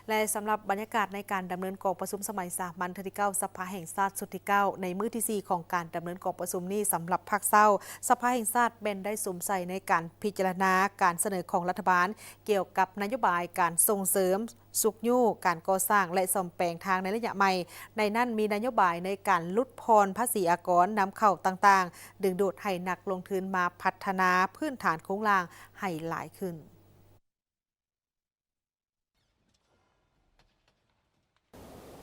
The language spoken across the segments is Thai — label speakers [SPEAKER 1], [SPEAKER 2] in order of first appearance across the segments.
[SPEAKER 1] และสำหรับบรรยากาศในการดำเนินกองประชุมสมัยสามัญที่9สภาแห่งชาติสุดที่9ในมื้อที่4ของการดำเนินกองประชุมนี้สำหรับภาคเศร้าสภาแห่งชาติเป็นได้สวมใส่ในการพิจารณาการเสนอของรัฐบาลเกี่ยวกับนโยบายการส่งเสริมสุขยู่การก่อสร้างและซ่อมแปลงทางในระยะใหม่ในนั้นมีนโยบายในการลดพรภาษีอากรนำเข้าต่างๆดึงดูดให้นักลงทุนมาพัฒนาพื้นฐานโครงสร้างให้หลายขึ้น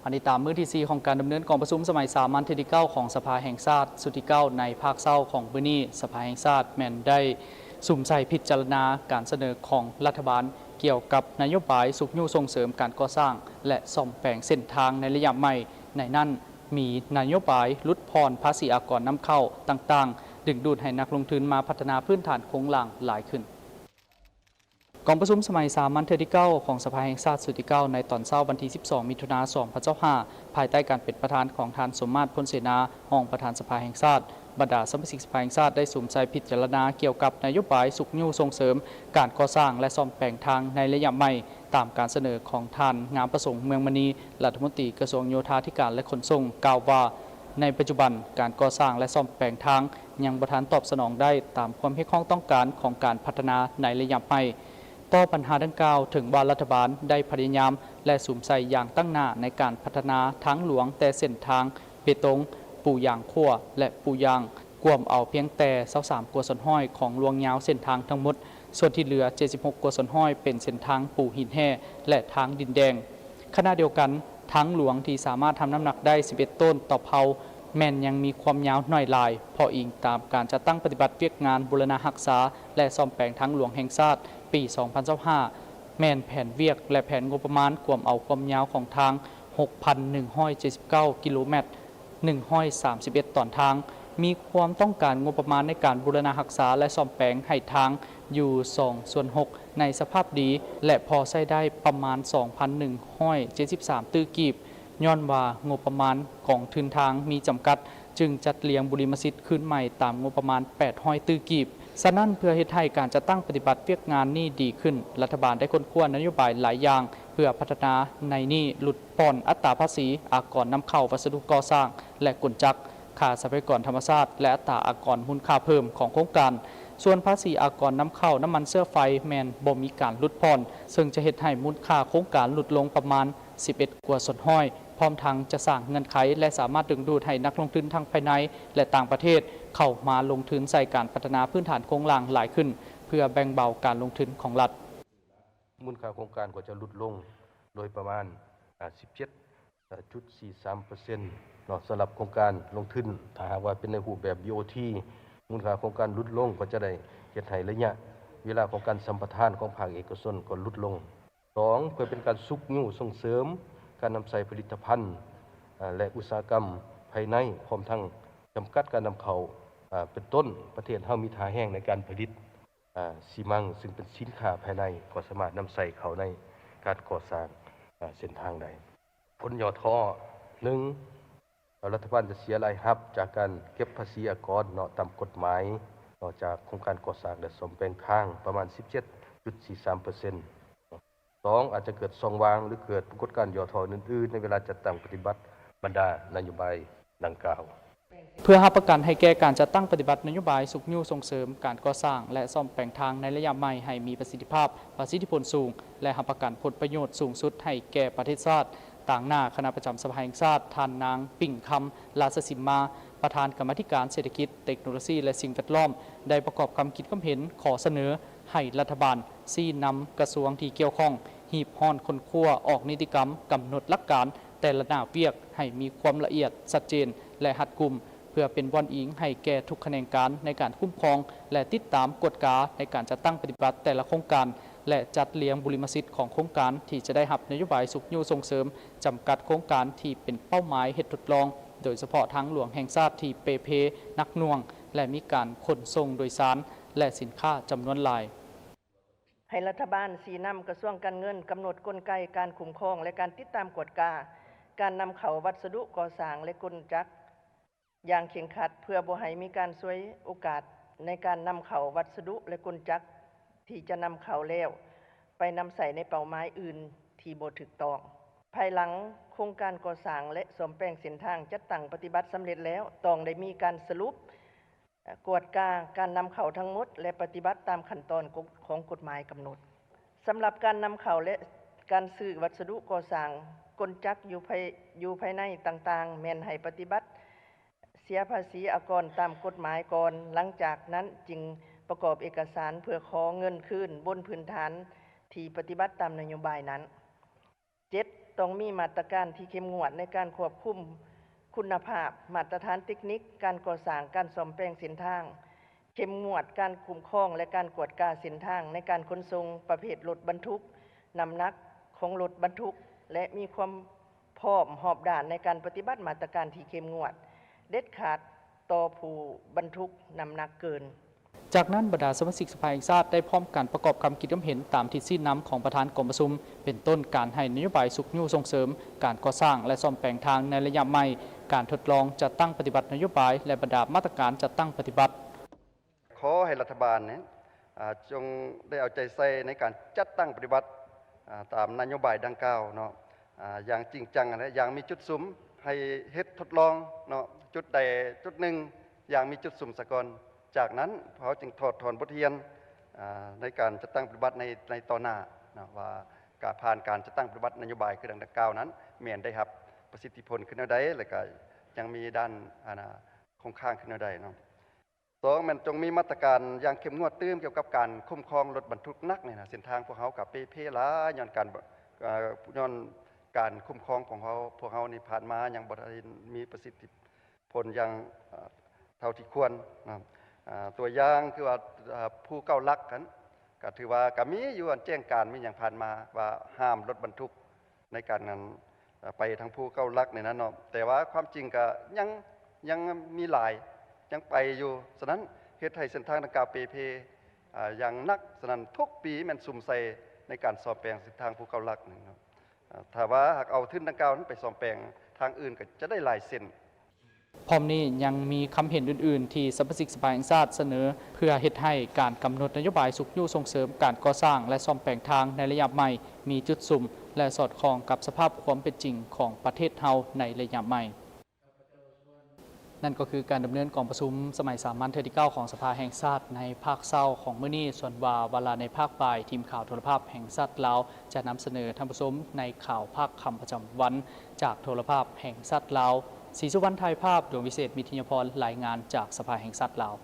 [SPEAKER 2] อันนี้ตามมื้อที่4ของการดำเนินกองประชุมสมัยสามัญที่9ของสภาแห่งชาติสุดที่9ในภาคเศร้าของมื้อนี้สภาแห่งชาติแม่นได้สุ่มใส่พิจารณาการเสนอของรัฐบาลเกี่ยวกับนโยบายสุขยู่ส่งเสริมการก่อสร้างและซ่อมแปลงเส้นทางในระยะใหม่ในนั้นมีนโยบายลดพรภาษีอากรนำเข้าต่างๆดึงดูดให้นักลงทุนมาพัฒนาพื้นฐานโครงสร้างหลายขึ้นกองประชุมสมัยสามัญที่9ของสภาแห่งชาติสุดที่9ในตอนเช้าวันที่12มิถุนายน2025ภายใต้การเป็นประธานของท่านสมมาตร พลเสนารองประธานสภาแห่งชาติบรรดาสมาชิกสภาแห่งชาติได้สุ่มใจพิจารณาเกี่ยวกับนโยบายสุขยู่ส่งเสริมการก่อสร้างและซ่อมแปลงทางในระยะใหม่ตามการเสนอของท่านงามประสงค์เมืองมณีรัฐมนตรีกระทรวงโยธาธิการและขนส่งกล่าวว่าในปัจจุบันการก่อสร้างและซ่อมแปลงทางยังบ่ทันตอบสนองได้ตามความเรียกร้องต้องการของการพัฒนาในระยะใหม่ต่อปัญหาดังกล่าวถึงว่ารัฐบาลได้พยายามและสุ่มใส่อย่างตั้งหน้าในการพัฒนาทางหลวงแต่เส้นทางเบตงปูยางขั้วและปูยางกวมเอาเพียงแต่23กัวสนห้อยของลวงยาวเส้นทางทั้งหมดส่วนที่เหลือ76กัวสนห้อยเป็นเส้นทางปูหินแห่และทางดินแดงขณะเดียวกันทางหลวงที่สามารถทำน้ำหนักได้11ต้นต่อเผาแม่นยังมีความยาวน้อยลายพออิงตามการจัดตั้งปฏิบัติเวียกงานบูรณะรักษาและซ่อมแปลงทางหลวงแห่งชาติปี 2025 แม่นแผนเวียกและแผนงบประมาณกวมเอาความยาวของทาง 6,179 กิโลเมตร 131 ตอนทางมีความต้องการงบประมาณในการบูรณะรักษาและซ่อมแปลงให้ทางอยู่2/6ในสภาพดีและพอใช้ได้ประมาณ 2,173 ตื้อกีบย้อนว่างบประมาณของทุนทางมีจำกัดจึงจัดเลี้ยงบุริมสิทธิ์ขึ้นใหม่ตามงบประมาณ800ตื้อกีบฉะนั้นเพื่อเฮ็ดให้การจัดตั้งปฏิบัติเวียกงานนี้ดีขึ้นรัฐบาลได้ค้นคว้านโยบายหลายอย่างเพื่อพัฒนาในนี้ลดผ่อนอัตราภาษีอากรนำเข้าวัสดุก่อสร้างและกลจักรค่าทรัพยากรธรรมชาติและอัตราอากรมูลค่าเพิ่มของโครงการส่วนภาษีอากรนำเข้าน้ำมันเสื้อไฟแมนบ่มีการลดผ่อนซึ่งจะเฮ็ดให้มูลค่าโครงการลดลงประมาณ11กัวสนห้อยพร้อมทั้งจะสร้างเงื่อนไขและสามารถดึงดูดให้นักลงทุนทั้งภายในและต่างประเทศเข้ามาลงทุนใส่การพัฒนาพื้นฐานโครงสร้างหลายขึ้นเพื่อแบ่งเบาการลงทุนของรัฐ
[SPEAKER 3] มูลค่าโครงการก็จะลดลงโดยประมาณ 17.43% สำหรับโครงการลงทุนถ้าหากว่าเป็นในรูปแบบ BOT มูลค่าโครงการลดลงก็จะได้เฮ็ดให้ระยะเวลาของการสัมปทานของภาคเอกชนก็ลดลง2เพื่อเป็นการสุขยู่ส่งเสริมการนำใส่ผลิตภัณฑ์และอุตสาหกรรมภายในพร้อมทั้งจำกัดการนำเข้าเป็นต้นประเทศเฮามีท่าแห้งในการผลิตซีมังซึ่งเป็นสินค้าภายในก็สามารถนำใส่เข้าในการก่อสร้างเส้นทางใดผลยอดท่อ1รัฐบาลจะเสียรายรับจากการเก็บภาษีอากรตามกฎหมายจากโครงการก่อสร้างและซ่อมแปลงทางประมาณ 17.43% 2อาจจะเกิดช่องว่างหรือเกิดปรากฏการณ์ย่อท่ออื่นๆในเวลาจัดตั้งปฏิบัติบรรดานโยบายดังกล่าว
[SPEAKER 2] เพื่อรับประกันให้แก่การจัดตั้งปฏิบัตินโยบายสุขยู่ส่งเสริมการก่อสร้างและซ่อมแปลงทางในระยะใหม่ให้มีประสิทธิภาพประสิทธิผลสูงและรับประกันผลประโยชน์สูงสุดให้แก่ประเทศชาติต่างหน้าคณะประจำสภาแห่งชาติท่านนางปิ่งคำราชสิมมาประธานกรรมาธิการเศรษฐกิจเทคโนโลยีและสิ่งแวดล้อมได้ประกอบความคิดความเห็นขอเสนอให้รัฐบาลชี้นำกระทรวงที่เกี่ยวข้องหีบห่อนคนขั้วออกนิติกรรมกำหนดหลักการแต่ละหน้าเวียกให้มีความละเอียดชัดเจนและหัดกุมเพื่อเป็นบ่อนอิงให้แก่ทุกแขนงการในการคุ้มครองและติดตามกฎกาในการจัดตั้งปฏิบัติแต่ละโครงการและจัดเลี้ยงบุริมสิทธิ์ของโครงการที่จะได้รับนโยบายสุขยู่ส่งเสริมจำกัดโครงการที่เป็นเป้าหมายเหตุทดลองโดยเฉพาะทางหลวงแห่งชาติที่เปเพนักหน่วงและมีการขนส่งโดยสารและสินค้าจำนวนหลาย
[SPEAKER 4] ให้รัฐบาลชี้นำกระทรวงการเงินกำหนดกลไกการคุ้มครองและการติดตามกฎกาการนำเข้าวัสดุก่อสร้างและกลจักรอย่างเข่งขัดเพื่อบ่ให้มีการฉวยโอกาสในการนำเข้าวัสดุและกลจักรที่จะนำเข้าแล้วไปนำใส่ในเป้าหมายอื่น ที่บ่ถูกต้องภายหลังโครงการก่อสร้างและซ่อมแปลงเส้นทางจัดตั้งปฏิบัติสำเร็จแล้วต้องได้มีการสรุปกวดกาการนำเข้าทั้งหมดและปฏิบัติตามขั้นตอนของกฎหมายกำหนดสำหรับการนำเข้าและการซื้อวัสดุก่อสร้างกลจักรอยู่ภายในต่างๆแม่นให้ปฏิบัติเสียภาษีอากรตามกฎหมายก่อนหลังจากนั้นจึงประกอบเอกสารเพื่อขอเงินคืนบนพื้นฐานที่ปฏิบัติตามนโยบายนั้น 7. ต้องมีมาตรการที่เข้มงวดในการควบคุมคุณภาพมาตรฐานเทคนิคการก่อสร้างการซ่อมแปลงเส้นทางเข้มงวดการคุ้มครองและการกวดกาเส้นทางในการขนส่งประเภทรถบรรทุกน้ำหนักของรถบรรทุกและมีความพร้อมหอบด่านในการปฏิบัติมาตรการที่เข้มงวดเด็ดขาดต่อผู้บรรทุกน้ำหนักเกิน
[SPEAKER 2] จากนั้นบรรดาสมาชิกสภาแห่งชาติได้พร้อมกันประกอบคำคิดความเห็นตามที่สิ้นน้ำของประธานกรมประชุมเป็นต้นการให้นโยบายสุขยู่ส่งเสริมการก่อสร้างและซ่อมแปลงทางในระยะใหม่การทดลองจัดตั้งปฏิบัตินโยบายและบรรดามาตรการจัดตั้งปฏิบัติ
[SPEAKER 5] ขอให้รัฐบาลจงได้เอาใจใส่ในการจัดตั้งปฏิบัติตามนโยบายดังกล่าวเนาะอย่างจริงจังและอย่างมีจุดสุมให้เฮ็ดทดลองเนาะจุดใดจุดหนึ่งอย่างมีจุดสุมสะก่อนจากนั้นเขาจึงถอดถอนบทเรียนในการจัดตั้งปฏิบัติในต่อหน้านะว่าการผ่านการจัดตั้งปฏิบัตินโยบายคือดังกล่าวนั้นเมียนได้ครับประสิทธิผลขึ้นเอาได้และก็ยังมีด้านคงข้างขึ้นเอาได้เนาะ2มันจงมีมาตรการอย่างเข้มงวดตื้มเกี่ยวกับการคุ้มครองรถบรรทุกหนักเนี่ยนะเส้นทางพวกเขากับเพลาย้อนการคุ้มครองของเขาพวกเขานี่ผ่านมายังบ่ได้มีประสิทธิผลอย่างเท่าที่ควรนะตัวอย่างคือว่าผู้เก้าลักกันก็ถือว่าก็มีอยู่อันแจ้งการมีอย่างผ่านมาว่าห้ามรถบรรทุกในการนั้นไปทางผู้เก้าลักในนั้นเนาะแต่ว่าความจริงก็ยังมีหลายยังไปอยู่ฉะนั้นเฮ็ดให้เส้นทางดังกล่าวเปอย่างนักฉะนั้นทุกปีมันสุ่มใส่ในการซ่อมแปลงเส้นทางผู้เก้าลักนี่เนาะถ้าว่าหากเอาทึนดังกล่าวนั้นไปซ่อมแปลงทางอื่นก็จะได้หลายเส้น
[SPEAKER 2] พร้อมนี้ยังมีคำเห็นอื่นๆที่สมาชิกสภาแห่งชาติเสนอเพื่อเฮ็ดให้การกำหนดนโยบายสุขยู่ส่งเสริมการก่อสร้างและซ่อมแปลงทางในระยะใหม่มีจุดสุ่มและสอดคล้องกับสภาพความเป็นจริงของประเทศเฮาในระยะใหม่นั่นก็คือการดำเนินกองประชุมสมัยสามัญเทื่อที่ 9ของสภาแห่งชาติในภาคเช้าของมื้อนี้ส่วนเวลาในภาคบ่ายทีมข่าวโทรภาพแห่งชาติลาวจะนำเสนอท่านผู้ชมในข่าวภาคค่ำประจำวันจากโทรภาพแห่งชาติลาวศรีสุวรรณถ่ายภาพดวงวิเศษมิถิยพรรายงานจากสภาแห่งชาติลาว